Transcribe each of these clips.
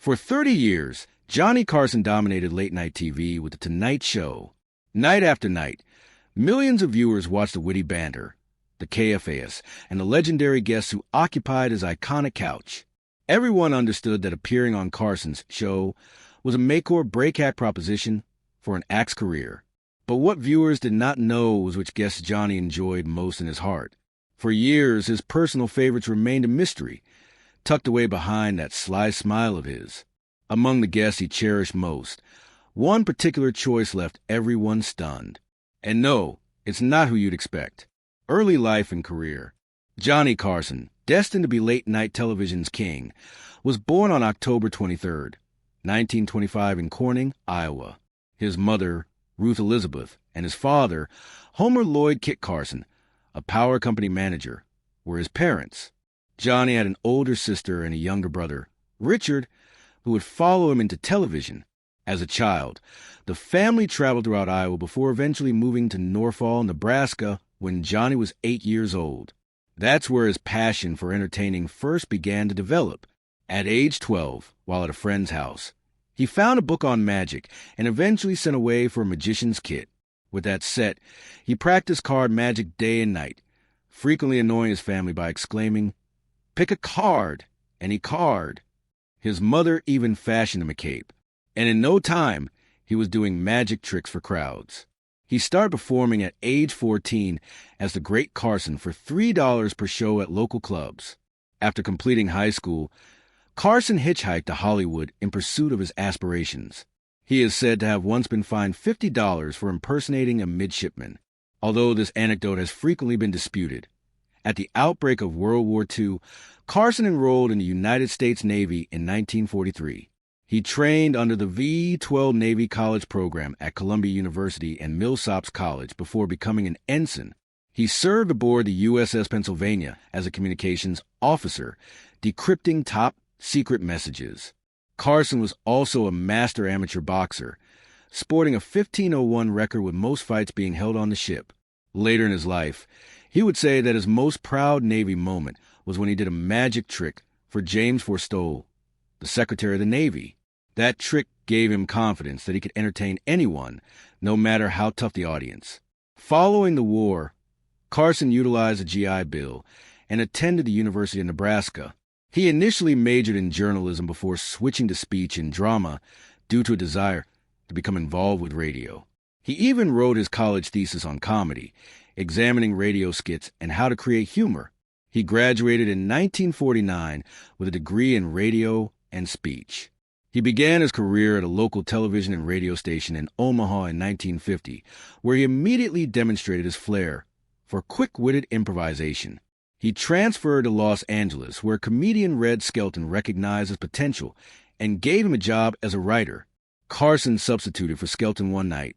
For 30 years, Johnny Carson dominated late-night TV with The Tonight Show. Night after night, millions of viewers watched the witty banter, the KFAS, and the legendary guests who occupied his iconic couch. Everyone understood that appearing on Carson's show was a make-or-break-act proposition for an act's career. But what viewers did not know was which guests Johnny enjoyed most in his heart. For years, his personal favorites remained a mystery, tucked away behind that sly smile of his. Among the guests he cherished most, one particular choice left everyone stunned. And no, it's not who you'd expect. Early life and career. Johnny Carson, destined to be late-night television's king, was born on October 23, 1925 in Corning, Iowa. His mother, Ruth Elizabeth, and his father, Homer Lloyd Kit Carson, a power company manager, were his parents. Johnny had an older sister and a younger brother, Richard, who would follow him into television. As a child, the family traveled throughout Iowa before eventually moving to Norfolk, Nebraska, when Johnny was 8 years old. That's where his passion for entertaining first began to develop. At age 12, while at a friend's house, he found a book on magic and eventually sent away for a magician's kit. With that set, he practiced card magic day and night, frequently annoying his family by exclaiming, "Pick a card," any card. His mother even fashioned him a cape, and in no time, he was doing magic tricks for crowds. He started performing at age 14 as the Great Carson for $3 per show at local clubs. After completing high school, Carson hitchhiked to Hollywood in pursuit of his aspirations. He is said to have once been fined $50 for impersonating a midshipman, although this anecdote has frequently been disputed. At the outbreak of World War II, Carson enrolled in the United States Navy in 1943. He trained under the V-12 Navy College program at Columbia University and Millsaps College before becoming an ensign. He served aboard the USS Pennsylvania as a communications officer, decrypting top-secret messages. Carson was also a master amateur boxer, sporting a 15:01 record with most fights being held on the ship. Later in his life, he would say that his most proud Navy moment was when he did a magic trick for James Forstall, the Secretary of the Navy. That trick gave him confidence that he could entertain anyone, no matter how tough the audience. Following the war, Carson utilized a GI Bill and attended the University of Nebraska. He initially majored in journalism before switching to speech and drama due to a desire to become involved with radio. He even wrote his college thesis on comedy, examining radio skits and how to create humor. He graduated in 1949 with a degree in radio and speech. He began his career at a local television and radio station in Omaha in 1950, where he immediately demonstrated his flair for quick-witted improvisation. He transferred to Los Angeles, where comedian Red Skelton recognized his potential and gave him a job as a writer. Carson substituted for Skelton one night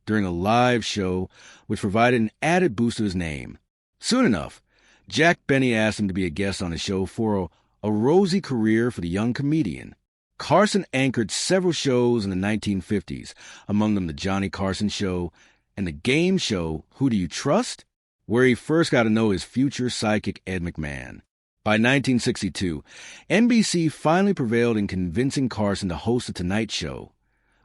during a live show, which provided an added boost to his name. Soon enough, Jack Benny asked him to be a guest on his show for a rosy career for the young comedian. Carson anchored several shows in the 1950s, among them The Johnny Carson Show and the game show Who Do You Trust?, where he first got to know his future sidekick Ed McMahon. By 1962, NBC finally prevailed in convincing Carson to host The Tonight Show,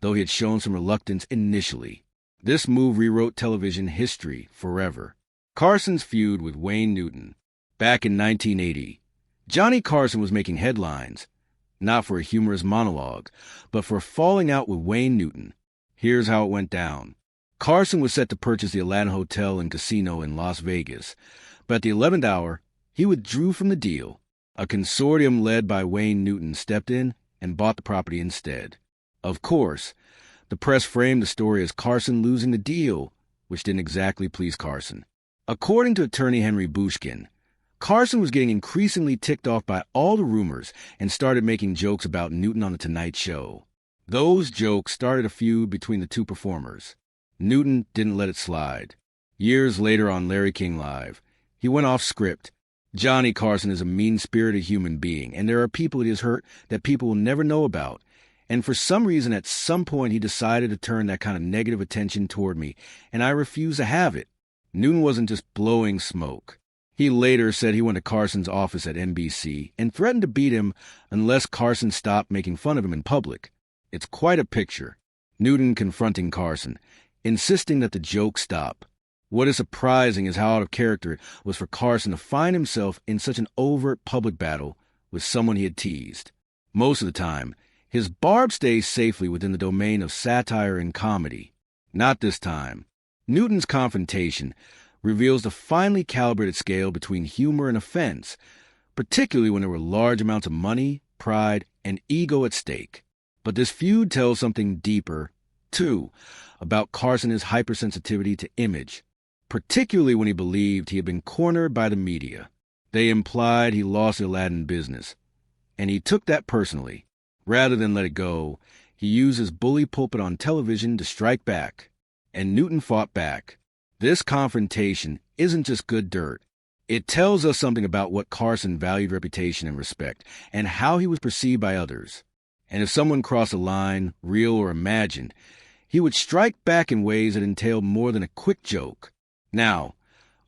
though he had shown some reluctance initially. This move rewrote television history forever. Carson's feud with Wayne Newton. Back in 1980, Johnny Carson was making headlines, not for a humorous monologue, but for falling out with Wayne Newton. Here's how it went down. Carson was set to purchase the Atlanta Hotel and Casino in Las Vegas, but at the 11th hour, he withdrew from the deal. A consortium led by Wayne Newton stepped in and bought the property instead. Of course, the press framed the story as Carson losing the deal, which didn't exactly please Carson. According to attorney Henry Bushkin, Carson was getting increasingly ticked off by all the rumors and started making jokes about Newton on The Tonight Show. Those jokes started a feud between the two performers. Newton didn't let it slide. Years later on Larry King Live, he went off script. Johnny Carson is a mean-spirited human being, and there are people he has hurt that people will never know about. And for some reason, at some point, he decided to turn that kind of negative attention toward me, and I refused to have it. Newton wasn't just blowing smoke. He later said he went to Carson's office at NBC and threatened to beat him unless Carson stopped making fun of him in public. It's quite a picture. Newton confronting Carson, insisting that the joke stop. What is surprising is how out of character it was for Carson to find himself in such an overt public battle with someone he had teased. Most of the time, his barb stays safely within the domain of satire and comedy. Not this time. Newton's confrontation reveals the finely calibrated scale between humor and offense, particularly when there were large amounts of money, pride, and ego at stake. But this feud tells something deeper, too, about Carson's hypersensitivity to image, particularly when he believed he had been cornered by the media. They implied he lost the Aladdin business, and he took that personally. Rather than let it go, he used his bully pulpit on television to strike back, and Newton fought back. This confrontation isn't just good dirt. It tells us something about what Carson valued reputation and respect, and how he was perceived by others. And if someone crossed a line, real or imagined, he would strike back in ways that entailed more than a quick joke. Now,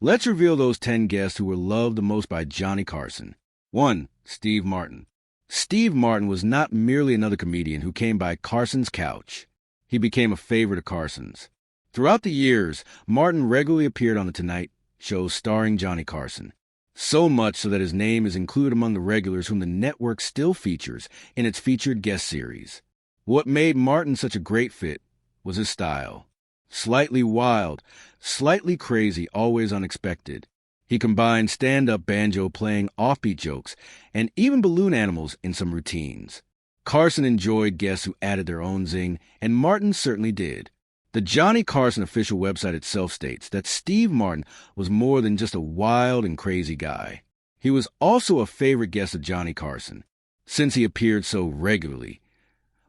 let's reveal those 10 guests who were loved the most by Johnny Carson. 1. Steve Martin. Steve Martin was not merely another comedian who came by Carson's couch. He became a favorite of Carson's. Throughout the years, Martin regularly appeared on The Tonight Show starring Johnny Carson. So much so that his name is included among the regulars whom the network still features in its featured guest series. What made Martin such a great fit was his style. Slightly wild, slightly crazy, always unexpected. He combined stand-up banjo playing offbeat jokes and even balloon animals in some routines. Carson enjoyed guests who added their own zing, and Martin certainly did. The Johnny Carson official website itself states that Steve Martin was more than just a wild and crazy guy. He was also a favorite guest of Johnny Carson. Since he appeared so regularly,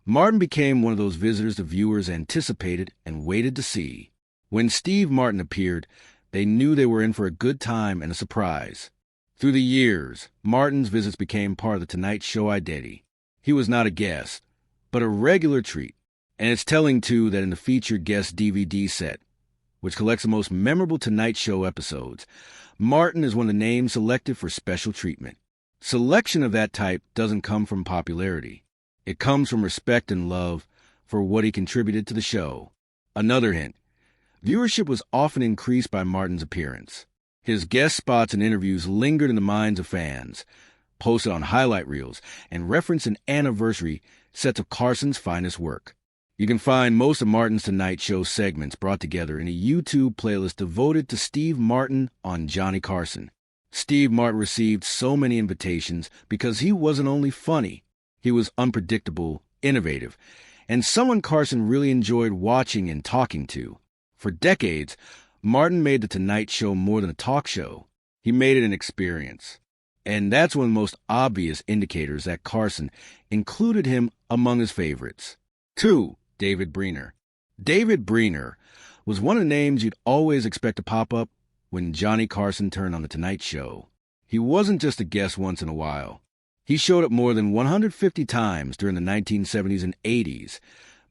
Martin became one of those visitors the viewers anticipated and waited to see. When Steve Martin appeared, they knew they were in for a good time and a surprise. Through the years, Martin's visits became part of the Tonight Show identity. He was not a guest, but a regular treat. And it's telling, too, that in the featured guest DVD set, which collects the most memorable Tonight Show episodes, Martin is one of the names selected for special treatment. Selection of that type doesn't come from popularity. It comes from respect and love for what he contributed to the show. Another hint, viewership was often increased by Martin's appearance. His guest spots and interviews lingered in the minds of fans, posted on highlight reels, and referenced in anniversary sets of Carson's finest work. You can find most of Martin's Tonight Show segments brought together in a YouTube playlist devoted to Steve Martin on Johnny Carson. Steve Martin received so many invitations because he wasn't only funny, he was unpredictable, innovative, and someone Carson really enjoyed watching and talking to. For decades, Martin made The Tonight Show more than a talk show. He made it an experience. And that's one of the most obvious indicators that Carson included him among his favorites. 2. David Brenner. David Brenner was one of the names you'd always expect to pop up when Johnny Carson turned on The Tonight Show. He wasn't just a guest once in a while. He showed up more than 150 times during the 1970s and 80s,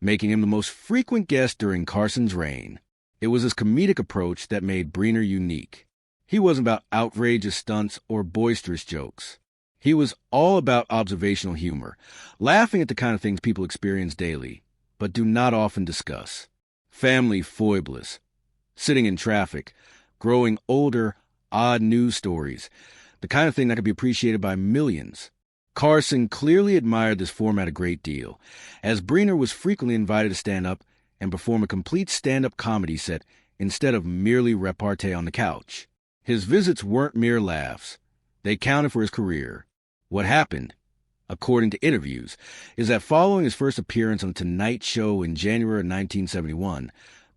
making him the most frequent guest during Carson's reign. It was his comedic approach that made Brenner unique. He wasn't about outrageous stunts or boisterous jokes. He was all about observational humor, laughing at the kind of things people experience daily, but do not often discuss. Family foibles, sitting in traffic, growing older, odd news stories, the kind of thing that could be appreciated by millions. Carson clearly admired this format a great deal, as Brenner was frequently invited to stand up and perform a complete stand-up comedy set instead of merely repartee on the couch. His visits weren't mere laughs. They counted for his career. What happened, according to interviews, is that following his first appearance on The Tonight Show in January of 1971,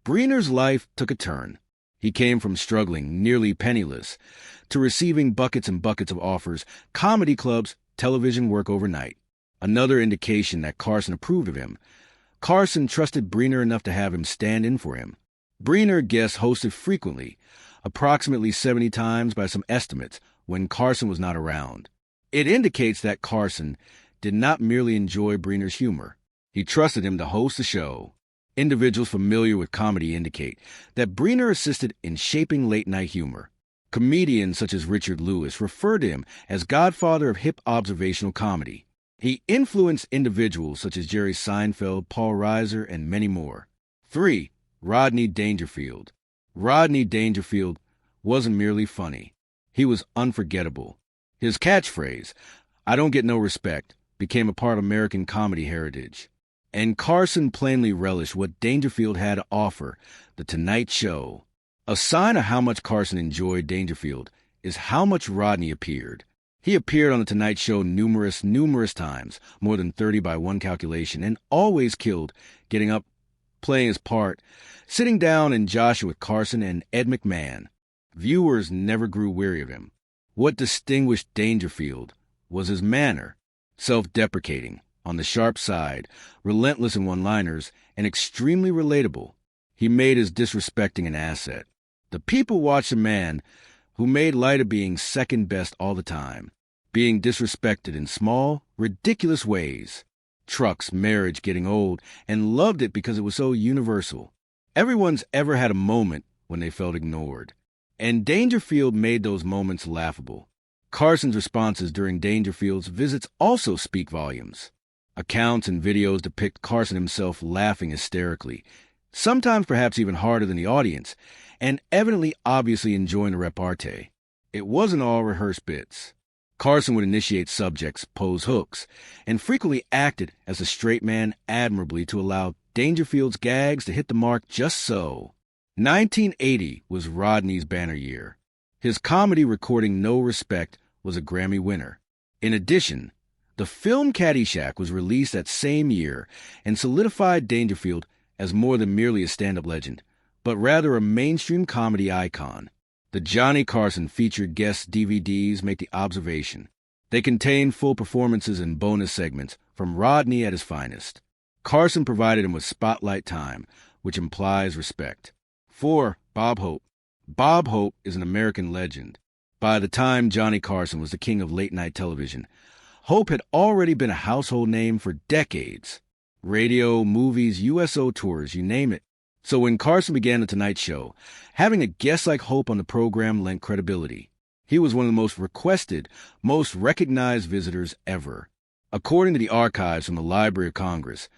Brenner's life took a turn. He came from struggling, nearly penniless, to receiving buckets and buckets of offers, comedy clubs, television work overnight. Another indication that Carson approved of him. Carson trusted Brenner enough to have him stand in for him. Brenner guest hosted frequently, approximately 70 times by some estimates, when Carson was not around. It indicates that Carson did not merely enjoy Brenner's humor. He trusted him to host the show. Individuals familiar with comedy indicate that Brenner assisted in shaping late-night humor. Comedians such as Richard Lewis referred to him as godfather of hip observational comedy. He influenced individuals such as Jerry Seinfeld, Paul Reiser, and many more. 3. Rodney Dangerfield. Rodney Dangerfield wasn't merely funny. He was unforgettable. His catchphrase, "I don't get no respect," became a part of American comedy heritage. And Carson plainly relished what Dangerfield had to offer, The Tonight Show. A sign of how much Carson enjoyed Dangerfield is how much Rodney appeared. He appeared on The Tonight Show numerous times, more than 30 by one calculation, and always killed, getting up, playing his part, sitting down and joshing with Carson and Ed McMahon. Viewers never grew weary of him. What distinguished Dangerfield was his manner, self-deprecating, on the sharp side, relentless in one-liners, and extremely relatable. He made his disrespecting an asset. The people watched a man who made light of being second best all the time, being disrespected in small, ridiculous ways. Trucks, marriage, getting old, and loved it because it was so universal. Everyone's ever had a moment when they felt ignored. And Dangerfield made those moments laughable. Carson's responses during Dangerfield's visits also speak volumes. Accounts and videos depict Carson himself laughing hysterically, sometimes perhaps even harder than the audience, and evidently obviously enjoying the repartee. It wasn't all rehearsed bits. Carson would initiate subjects, pose hooks, and frequently acted as a straight man admirably to allow Dangerfield's gags to hit the mark just so. 1980 was Rodney's banner year. His comedy recording No Respect was a Grammy winner. In addition, the film Caddyshack was released that same year and solidified Dangerfield as more than merely a stand-up legend, but rather a mainstream comedy icon. The Johnny Carson featured guest DVDs make the observation. They contain full performances and bonus segments from Rodney at his finest. Carson provided him with spotlight time, which implies respect. 4. Bob Hope. Bob Hope is an American legend. By the time Johnny Carson was the king of late-night television, Hope had already been a household name for decades. Radio, movies, USO tours, you name it. So when Carson began The Tonight Show, having a guest like Hope on the program lent credibility. He was one of the most requested, most recognized visitors ever. According to the archives from the Library of Congress,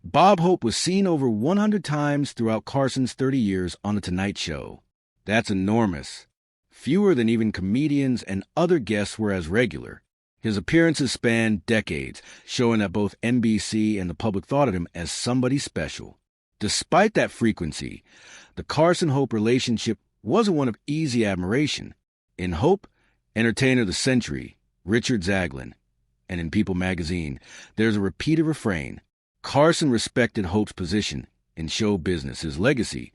Bob Hope was seen over 100 times throughout Carson's 30 years on The Tonight Show. That's enormous. Fewer than even comedians and other guests were as regular. His appearances spanned decades, showing that both NBC and the public thought of him as somebody special. Despite that frequency, the Carson-Hope relationship wasn't one of easy admiration. In Hope, Entertainer of the Century, Richard Zaglin, and in People magazine, there's a repeated refrain. Carson respected Hope's position in show business, his legacy,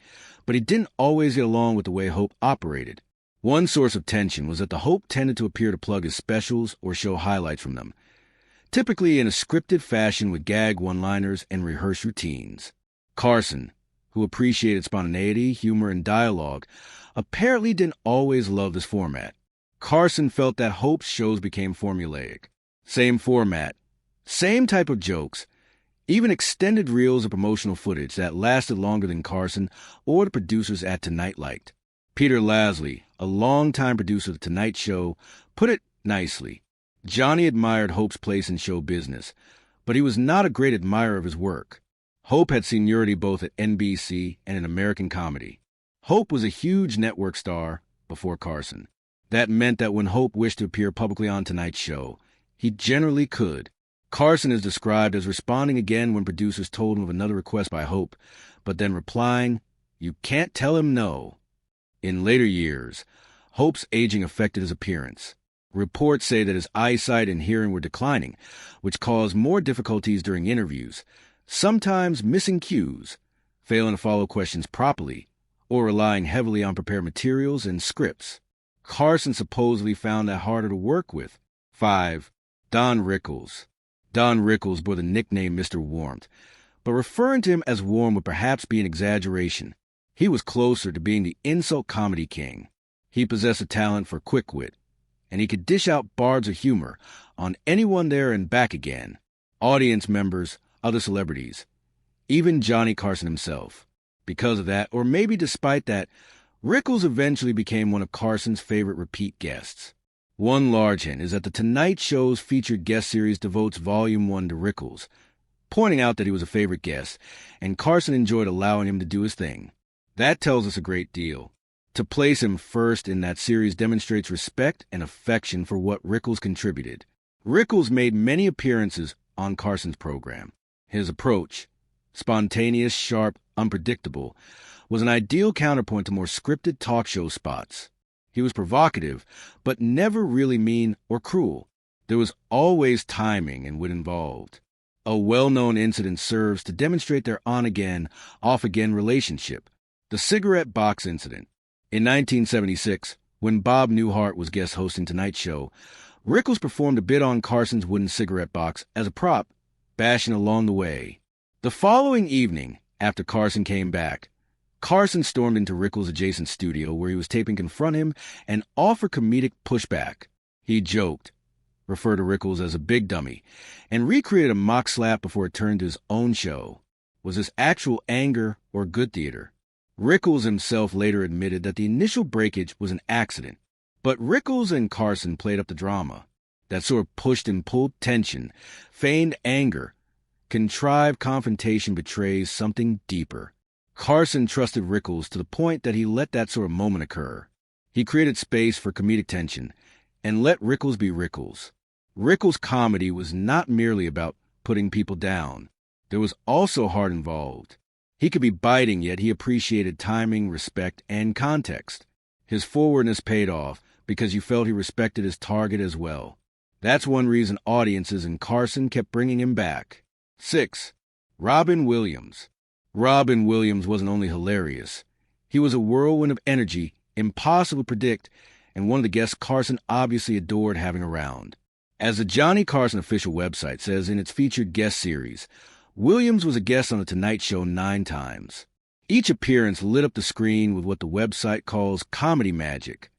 but he didn't always get along with the way Hope operated. One source of tension was that the Hope tended to appear to plug his specials or show highlights from them, typically in a scripted fashion with gag one-liners and rehearsed routines. Carson, who appreciated spontaneity, humor, and dialogue, apparently didn't always love this format. Carson felt that Hope's shows became formulaic. Same format, same type of jokes, even extended reels of promotional footage that lasted longer than Carson or the producers at Tonight liked. Peter Lasley, a longtime producer of The Tonight Show, put it nicely. Johnny admired Hope's place in show business, but he was not a great admirer of his work. Hope had seniority both at NBC and in American comedy. Hope was a huge network star before Carson. That meant that when Hope wished to appear publicly on Tonight's Show, he generally could. Carson is described as responding again when producers told him of another request by Hope, but then replying, "You can't tell him no." In later years, Hope's aging affected his appearance. Reports say that his eyesight and hearing were declining, which caused more difficulties during interviews, sometimes missing cues, failing to follow questions properly, or relying heavily on prepared materials and scripts. Carson supposedly found that harder to work with. 5. Don Rickles. Don Rickles bore the nickname Mr. Warmth, but referring to him as warm would perhaps be an exaggeration. He was closer to being the insult comedy king. He possessed a talent for quick wit, and he could dish out barbs of humor on anyone there and back again, audience members, other celebrities, even Johnny Carson himself. Because of that, or maybe despite that, Rickles eventually became one of Carson's favorite repeat guests. One large hint is that The Tonight Show's featured guest series devotes Volume 1 to Rickles, pointing out that he was a favorite guest, and Carson enjoyed allowing him to do his thing. That tells us a great deal. To place him first in that series demonstrates respect and affection for what Rickles contributed. Rickles made many appearances on Carson's program. His approach, spontaneous, sharp, unpredictable, was an ideal counterpoint to more scripted talk show spots. He was provocative, but never really mean or cruel. There was always timing and wit involved. A well-known incident serves to demonstrate their on-again, off-again relationship, the cigarette box incident. In 1976, when Bob Newhart was guest hosting Tonight Show, Rickles performed a bit on Carson's wooden cigarette box as a prop, bashing along the way. The following evening, after Carson came back, Carson stormed into Rickles' adjacent studio where he was taping Confront Him and offer comedic pushback. He joked, referred to Rickles as a big dummy, and recreated a mock slap before it turned to his own show. Was this actual anger or good theater? Rickles himself later admitted that the initial breakage was an accident, but Rickles and Carson played up the drama. That sort of pushed and pulled tension, feigned anger. Contrived confrontation betrays something deeper. Carson trusted Rickles to the point that he let that sort of moment occur. He created space for comedic tension and let Rickles be Rickles. Rickles' comedy was not merely about putting people down. There was also heart involved. He could be biting, yet he appreciated timing, respect, and context. His forwardness paid off because you felt he respected his target as well. That's one reason audiences and Carson kept bringing him back. 6. Robin Williams. Robin Williams wasn't only hilarious. He was a whirlwind of energy, impossible to predict, and one of the guests Carson obviously adored having around. As the Johnny Carson official website says in its featured guest series, Williams was a guest on The Tonight Show 9 times. Each appearance lit up the screen with what the website calls comedy magic.